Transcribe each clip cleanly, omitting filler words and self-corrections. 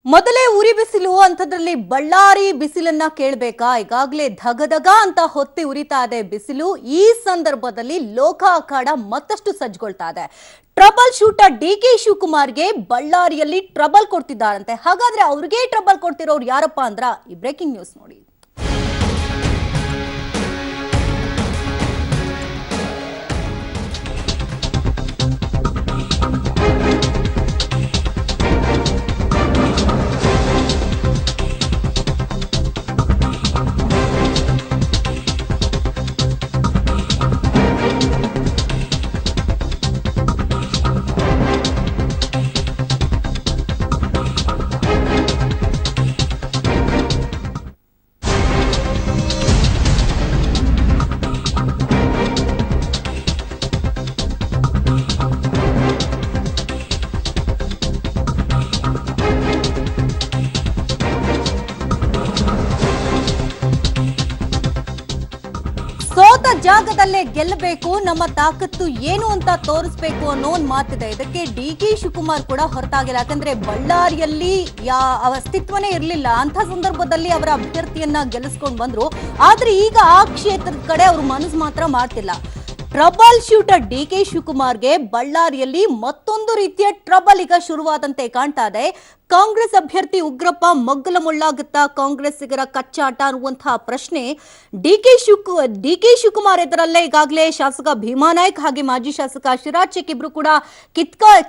ಮೊದಲೇ ಉರಿ ಬಿಸಿಲು ಅಂತದ್ರಲ್ಲಿ ಬಳ್ಳಾರಿ ಬಿಸಿಲನ್ನ ಕೇಳಬೇಕಾ? ಈಗಾಗಲೇ ಧಗಧಗ ಅಂತ ಹೊತ್ತಿ ಉರಿತಾ ಇದೆ ಬಿಸಿಲು. ಈ ಸಂದರ್ಭದಲ್ಲಿ ಲೋಕ ಅಖಾಡ ಮತ್ತಷ್ಟು ಸಜ್ಜುಗೊಳ್ತಾ ಇದೆ. ಟ್ರಬಲ್ ಶೂಟರ್ ಡಿಕೆ ಶಿವಕುಮಾರ್ಗೆ ಬಳ್ಳಾರಿಯಲ್ಲಿ ಟ್ರಬಲ್ ಕೊಡ್ತಿದ್ದಾರಂತೆ. ಹಾಗಾದ್ರೆ ಅವ್ರಿಗೆ ಟ್ರಬಲ್ ಕೊಡ್ತಿರೋರು ಯಾರಪ್ಪ ಅಂದ್ರ ಈ ಬ್ರೇಕಿಂಗ್ ನ್ಯೂಸ್ ನೋಡಿ. ಸೋತ ಜಾಗದಲ್ಲೇ ಗೆಲ್ಲಬೇಕು, ನಮ್ಮ ತಾಕತ್ತು ಏನು ಅಂತ ತೋರಿಸಬೇಕು ಅನ್ನೋ ಒಂದು ಮಾತಿದೆ. ಇದಕ್ಕೆ ಡಿಕೆ ಶಿವಕುಮಾರ್ ಕೂಡ ಹೊರತಾಗಿಲ್ಲ. ಯಾಕಂದ್ರೆ ಬಳ್ಳಾರಿಯಲ್ಲಿ ಅಸ್ತಿತ್ವನೇ ಇರಲಿಲ್ಲ ಅಂತ ಸಂದರ್ಭದಲ್ಲಿ ಅವರ ಅಭ್ಯರ್ಥಿಯನ್ನ ಗೆಲ್ಲಿಸ್ಕೊಂಡು ಬಂದ್ರು. ಆದ್ರೆ ಈಗ ಆ ಕ್ಷೇತ್ರದ ಕಡೆ ಅವರು ಮನಸ್ಸು ಮಾತ್ರ ಮಾಡ್ತಿಲ್ಲ. ಟ್ರಬಲ್ ಶೂಟರ್ ಡಿಕೆ ಶಿವಕುಮಾರ್ಗೆ ಬಳ್ಳಾರಿಯಲ್ಲಿ ಮತ್ತೊಂದು ರೀತಿಯ ಟ್ರಬಲ್ ಈಗ ಶುರುವಾದಂತೆ ಕಾಣ್ತಾ ಇದೆ. ಕಾಂಗ್ರೆಸ್ ಅಭ್ಯರ್ಥಿ ಉಗ್ರಪ್ಪ ಮಗ್ಗಲ ಮುಳ್ಳಾಗುತ್ತಾ ಕಾಂಗ್ರೆಸ್ಸಿಗರ ಕಚ್ಚಾಟ ಅನ್ನುವಂತಹ ಪ್ರಶ್ನೆ ಡಿಕೆ ಶಿವಕುಮಾರ್ ಎದುರಲ್ಲೇ ಈಗಾಗಲೇ ಶಾಸಕ ಭೀಮಾನಾಯ್ಕ್ ಹಾಗೆ ಮಾಜಿ ಶಾಸಕ ಶಿರಾಜ್ ಶೇಖ್ ಇಬ್ರು ಕೂಡ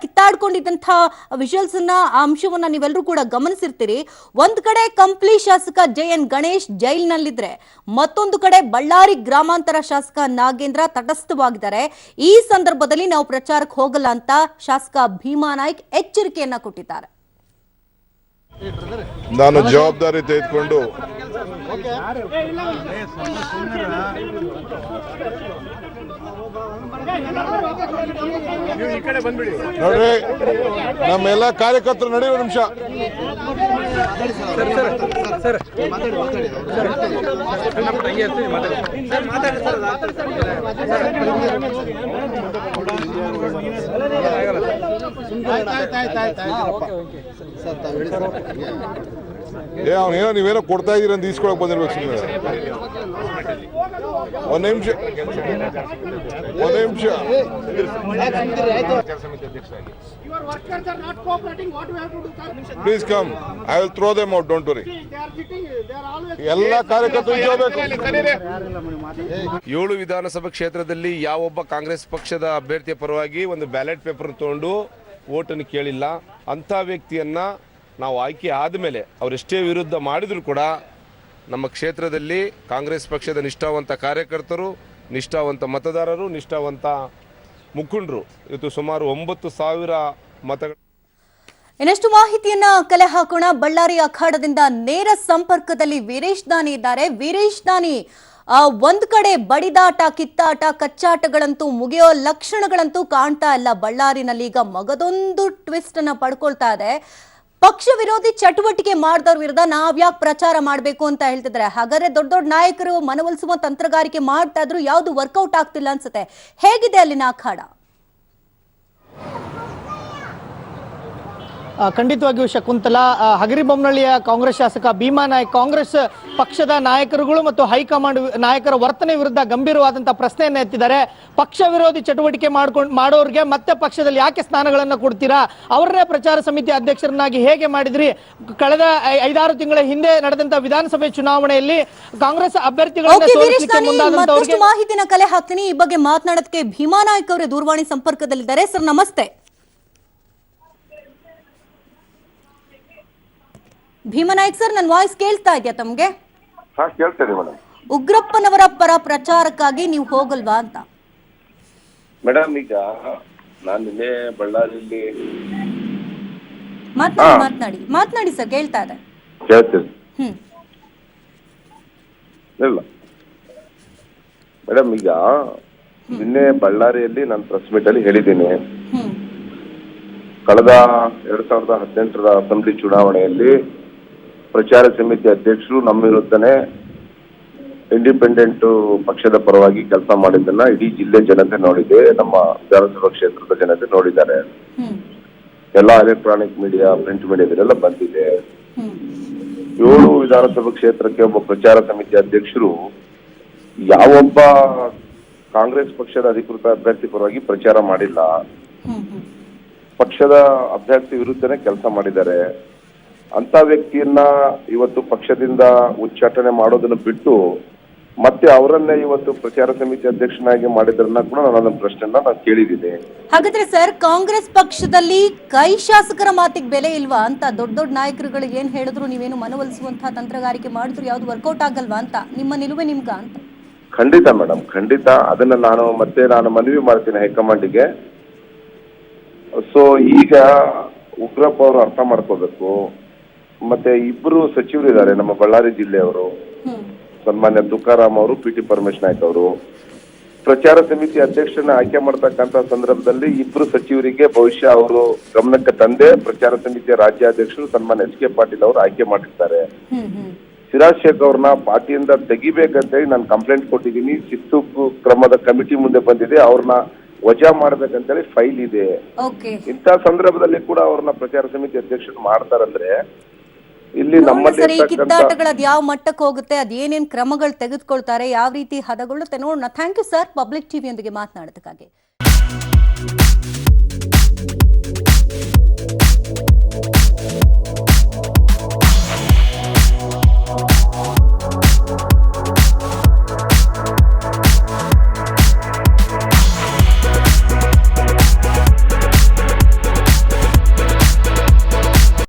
ಕಿತ್ತಾಡ್ಕೊಂಡಿದ್ದಂತಹ ವಿಜುವಲ್ಸ್ ಅನ್ನ ಆ ಅಂಶವನ್ನ ನೀವೆಲ್ಲರೂ ಕೂಡ ಗಮನಿಸಿರ್ತೀರಿ. ಒಂದ್ ಕಡೆ ಕಂಪ್ಲಿ ಶಾಸಕ JN ಗಣೇಶ್ ಜೈಲಿನಲ್ಲಿದ್ರೆ, ಮತ್ತೊಂದು ಕಡೆ ಬಳ್ಳಾರಿ ಗ್ರಾಮಾಂತರ ಶಾಸಕ ನಾಗೇಂದ್ರ ತಟಸ್ಥವಾಗಿದ್ದಾರೆ. ಈ ಸಂದರ್ಭದಲ್ಲಿ ನಾವು ಪ್ರಚಾರಕ್ಕೆ ಹೋಗಲ್ಲ ಅಂತ ಶಾಸಕ ಭೀಮಾನಾಯ್ಕ್ ಎಚ್ಚರಿಕೆಯನ್ನ ಕೊಟ್ಟಿದ್ದಾರೆ. ನಾನು ಜವಾಬ್ದಾರಿ ತೆಗೆದುಕೊಂಡು ನೋಡ್ರಿ, ನಮ್ಮೆಲ್ಲ ಕಾರ್ಯಕರ್ತರು ನಡೆಯುವ ನಿಮಿಷ ಅವನೇನೋ ನೀವೇನೋ ಕೊಡ್ತಾ ಇದೀರ ಅಂತ ಈಸ್ಕೊಳಕ್ ಬಂದಿರ್ಬೇಕು. ಸುಮ್ಮನೆ ಒಂದ್ ನಿಮಿಷ please come, I will throw them out, don't worry. ಎಲ್ಲ ಕಾರ್ಯಕರ್ತರು ಇರಬೇಕು. 7 ವಿಧಾನಸಭಾ ಕ್ಷೇತ್ರದಲ್ಲಿ ಯಾವೊಬ್ಬ ಕಾಂಗ್ರೆಸ್ ಪಕ್ಷದ ಅಭ್ಯರ್ಥಿಯ ಪರವಾಗಿ ಒಂದು ಬ್ಯಾಲೆಟ್ ಪೇಪರ್ ತಗೊಂಡು ವೋಟನ್ನು ಕೇಳಿಲ್ಲ. ಅಂಥ ವ್ಯಕ್ತಿಯನ್ನ ನಾವು ಆಯ್ಕೆ ಆದಮೇಲೆ ಅವರೆಷ್ಟೇ ವಿರುದ್ಧ ಮಾಡಿದ್ರು ಕೂಡ ನಮ್ಮ ಕ್ಷೇತ್ರದಲ್ಲಿ ಕಾಂಗ್ರೆಸ್ ಪಕ್ಷದ ನಿಷ್ಠಾವಂತ ಕಾರ್ಯಕರ್ತರು, ನಿಷ್ಠಾವಂತ ಮತದಾರರು, ನಿಷ್ಠಾವಂತ ಮುಖಂಡರು ಇವತ್ತು ಸುಮಾರು 9,000 ಮತಗಳು. ಇನ್ನಷ್ಟು ಮಾಹಿತಿಯನ್ನ ಕಲೆ ಹಾಕೋಣ. ಬಳ್ಳಾರಿ ಅಖಾಡದಿಂದ ನೇರ ಸಂಪರ್ಕದಲ್ಲಿ ವೀರೇಶ್ ದಾನಿ ಇದ್ದಾರೆ. ವೀರೇಶ್ ದಾನಿ, ಒಂದ್ ಕಡೆ ಬಡಿದಾಟ, ಕಿತ್ತಾಟ, ಕಚ್ಚಾಟಗಳಂತೂ ಮುಗಿಯೋ ಲಕ್ಷಣಗಳಂತೂ ಕಾಣ್ತಾ ಇಲ್ಲ. ಬಳ್ಳಾರಿನಲ್ಲಿ ಈಗ ಮಗದೊಂದು ಟ್ವಿಸ್ಟ್ ಅನ್ನ ಪಡ್ಕೊಳ್ತಾ ಇದೆ. ಪಕ್ಷ ವಿರೋಧಿ ಚಟುವಟಿಕೆ ಮಾಡಿದವ್ರ ವಿರುದ್ಧ ನಾವ್ಯಾಕೆ ಪ್ರಚಾರ ಮಾಡಬೇಕು ಅಂತ ಹೇಳ್ತಿದ್ದಾರೆ. ಹಾಗಾದ್ರೆ ದೊಡ್ಡ ದೊಡ್ಡ ನಾಯಕರು ಮನವೊಲಿಸುವ ತಂತ್ರಗಾರಿಕೆ ಮಾಡ್ತಾ ಇದ್ರು, ಯಾವ್ದು ವರ್ಕೌಟ್ ಆಗ್ತಿಲ್ಲ ಅನ್ಸುತ್ತೆ. ಹೇಗಿದೆ ಅಲ್ಲಿನ ಅಖಾಡ? ಖಂಡಿತವಾಗಿಯೂ ಶಕುಂತಲಾ, ಹಗರಿಬೊಮ್ಮನಹಳ್ಳಿಯ ಕಾಂಗ್ರೆಸ್ ಶಾಸಕ ಭೀಮಾನಾಯ್ಕ್ ಕಾಂಗ್ರೆಸ್ ಪಕ್ಷದ ನಾಯಕರುಗಳು ಮತ್ತು ಹೈಕಮಾಂಡ್ ನಾಯಕರ ವರ್ತನೆ ವಿರುದ್ಧ ಗಂಭೀರವಾದಂತಹ ಪ್ರಶ್ನೆಯನ್ನು ಎತ್ತಿದ್ದಾರೆ. ಪಕ್ಷ ವಿರೋಧಿ ಚಟುವಟಿಕೆ ಮಾಡೋರಿಗೆ ಮತ್ತೆ ಪಕ್ಷದಲ್ಲಿ ಯಾಕೆ ಸ್ಥಾನಗಳನ್ನು ಕೊಡ್ತೀರಾ? ಅವರನ್ನೇ ಪ್ರಚಾರ ಸಮಿತಿ ಅಧ್ಯಕ್ಷರನ್ನಾಗಿ ಹೇಗೆ ಮಾಡಿದ್ರಿ? ಕಳೆದ 5-6 ತಿಂಗಳ ಹಿಂದೆ ನಡೆದಂತಹ ವಿಧಾನಸಭೆ ಚುನಾವಣೆಯಲ್ಲಿ ಕಾಂಗ್ರೆಸ್ ಅಭ್ಯರ್ಥಿಗಳನ್ನು ಸೋಲಿಸಲಿಕ್ಕೆ ಮುಂದಾದಂತವರಿಗೆ ಮಾಹಿತಿನ ಕಲೆ ಹಾಕ್ತೀನಿ. ಈ ಬಗ್ಗೆ ಮಾತನಾಡೋದಕ್ಕೆ ಭೀಮಾನಾಯ್ಕ್ ಅವರೇ ದೂರವಾಣಿ ಸಂಪರ್ಕದಲ್ಲಿದ್ದಾರೆ. ಸರ್ ನಮಸ್ತೆ. ಭೀಮಾನಾಯ್ಕ್ ಸರ್, ನನ್ನ ವಾಯ್ಸ್ ಕೇಳ್ತಾ ಇದೆಯಾ ತಮ್ಗೆ? ಕೇಳ್ತೇನೆ ಮೇಡಮ್. ಉಗ್ರಪ್ಪನವರ ಪರ ಪ್ರಚಾರಕ್ಕಾಗಿ ನೀವು ಹೋಗಲ್ವಾ ಅಂತ? ಮೇಡಮ್, ಈಗ ನಾನು ನಿನ್ನೆ ಬಳ್ಳಾರಿಯಲ್ಲಿ ಮಾತನಾಡಿ ಸರ್, ಕೇಳ್ತಾ ಇದೆ. ಕೇಳ್ತೇನೆ. ಇಲ್ಲ ಮೇಡಮ್, ಈಗ ನಿನ್ನೆ ಬಳ್ಳಾರಿಯಲ್ಲಿ ನಾನು ಪ್ರೆಸ್ ಮೀಟ್ ಅಲ್ಲಿ ಹೇಳಿದ್ದೀನಿ, ಕಳೆದ 2018ರ ಅಸೆಂಬ್ಲಿ ಚುನಾವಣೆಯಲ್ಲಿ ಪ್ರಚಾರ ಸಮಿತಿ ಅಧ್ಯಕ್ಷರು ನಮ್ಮ ವಿರುದ್ಧನೇ ಇಂಡಿಪೆಂಡೆಂಟ್ ಪಕ್ಷದ ಪರವಾಗಿ ಕೆಲಸ ಮಾಡಿದ್ದನ್ನ ಇಡೀ ಜಿಲ್ಲೆ ಜನತೆ ನೋಡಿದೆ, ನಮ್ಮ ವಿಧಾನಸಭಾ ಕ್ಷೇತ್ರದ ಜನತೆ ನೋಡಿದ್ದಾರೆ. ಎಲ್ಲ ಎಲೆಕ್ಟ್ರಾನಿಕ್ ಮೀಡಿಯಾ, ಪ್ರಿಂಟ್ ಮೀಡಿಯಾದಲ್ಲೆಲ್ಲ ಬಂದಿದೆ. ಹ್ಮ್ 7 ವಿಧಾನಸಭಾ ಕ್ಷೇತ್ರಕ್ಕೆ ಒಬ್ಬ ಪ್ರಚಾರ ಸಮಿತಿ ಅಧ್ಯಕ್ಷರು ಯಾವೊಬ್ಬ ಕಾಂಗ್ರೆಸ್ ಪಕ್ಷದ ಅಧಿಕೃತ ಅಭ್ಯರ್ಥಿ ಪರವಾಗಿ ಪ್ರಚಾರ ಮಾಡಿಲ್ಲ. ಹ್ಮ್ ಹ್ಮ್ ಪಕ್ಷದ ಅಭ್ಯರ್ಥಿ ವಿರುದ್ಧನೇ ಕೆಲಸ ಮಾಡಿದ್ದಾರೆ. ಅಂತ ವ್ಯಕ್ತಿಯನ್ನ ಇವತ್ತು ಪಕ್ಷದಿಂದ ಉಚ್ಚಾಟನೆ ಮಾಡೋದನ್ನು ಬಿಟ್ಟು ಮತ್ತೆ ಅವರನ್ನೇ ಇವತ್ತು ಪ್ರಚಾರ ಸಮಿತಿ ಅಧ್ಯಕ್ಷನಾಗಿ ಮಾಡಿದ್ರನ್ನ ಕೂಡ ನಾನು ಅದನ್ನ ಪ್ರಶ್ನೆಯನ್ನ ನಾನು ಕೇಳಿದ್ದೀನಿ. ಹಾಗಾದ್ರೆ ಸರ್, ಕಾಂಗ್ರೆಸ್ ಪಕ್ಷದಲ್ಲಿ ಕೈ ಶಾಸಕರ ಮಾತಿಗೆ ಬೆಲೆ ಇಲ್ವಾ ಅಂತ? ದೊಡ್ಡ ದೊಡ್ಡ ನಾಯಕರುಗಳು ಏನ್ ಹೇಳಿದ್ರು, ನೀವೇನು ಮನವೊಲಿಸುವಂತಹ ತಂತ್ರಗಾರಿಕೆ ಮಾಡಿದ್ರು ಯಾವ್ದು ವರ್ಕೌಟ್ ಆಗಲ್ವಾ ಅಂತ? ನಿಮ್ಮ ನಿಲುವೆ ನಿಮ್ಗ ಅಂತ? ಖಂಡಿತ ಮೇಡಮ್, ಖಂಡಿತ. ಅದನ್ನ ನಾನು ಮನವಿ ಮಾಡ್ತೀನಿ ಹೈಕಮಾಂಡಿಗೆ. ಸೊ ಈಗ ಉಗ್ರಪ್ಪ ಅವರು ಅರ್ಥ ಮಾಡ್ಕೋಬೇಕು. ಮತ್ತೆ ಇಬ್ರು ಸಚಿವರು ಇದ್ದಾರೆ ನಮ್ಮ ಬಳ್ಳಾರಿ ಜಿಲ್ಲೆಯವರು, ಸನ್ಮಾನ್ಯ ತುಕಾರಾಮ್ ಅವರು, ಪಿ.ಟಿ. ಪರಮೇಶ್ ನಾಯ್ಕ ಅವರು. ಪ್ರಚಾರ ಸಮಿತಿ ಅಧ್ಯಕ್ಷರನ್ನ ಆಯ್ಕೆ ಮಾಡ್ತಕ್ಕಂತ ಸಂದರ್ಭದಲ್ಲಿ ಇಬ್ರು ಸಚಿವರಿಗೆ ಬಹುಶಃ ಅವರು ಗಮನಕ್ಕೆ ತಂದೆ ಪ್ರಚಾರ ಸಮಿತಿಯ ರಾಜ್ಯಾಧ್ಯಕ್ಷರು ಸನ್ಮಾನ್ಯ ಎಚ್.ಕೆ. ಪಾಟೀಲ್ ಅವರು ಆಯ್ಕೆ ಮಾಡಿರ್ತಾರೆ. ಸಿರಾಜ್ ಶೇಖ್ ಅವ್ರನ್ನ ಪಾರ್ಟಿಯಿಂದ ತೆಗಿಬೇಕಂತೇಳಿ ನಾನು ಕಂಪ್ಲೇಂಟ್ ಕೊಟ್ಟಿದ್ದೀನಿ. ಶಿಸ್ತು ಕ್ರಮದ ಕಮಿಟಿ ಮುಂದೆ ಬಂದಿದೆ, ಅವ್ರನ್ನ ವಜಾ ಮಾಡ್ಬೇಕಂತೇಳಿ ಫೈಲ್ ಇದೆ. ಇಂಥ ಸಂದರ್ಭದಲ್ಲಿ ಕೂಡ ಅವ್ರನ್ನ ಪ್ರಚಾರ ಸಮಿತಿ ಅಧ್ಯಕ್ಷರು ಮಾಡ್ತಾರಂದ್ರೆ ಇಲ್ಲಿ ನಮ್ಮಲ್ಲಿ ಕಿತ್ತಾಟಗಳದ್ ಯಾವ ಮಟ್ಟಕ್ಕೆ ಹೋಗುತ್ತೆ, ಅದೇನೇನ್ ಕ್ರಮಗಳು ತೆಗೆದುಕೊಳ್ತಾರೆ, ಯಾವ ರೀತಿ ಹದಗೊಳ್ಳುತ್ತೆ ನೋಡೋಣ. ಥ್ಯಾಂಕ್ ಯು ಸರ್, ಪಬ್ಲಿಕ್ ಟಿವಿಯೊಂದಿಗೆ ಮಾತನಾಡೋದಕ್ಕಾಗಿ.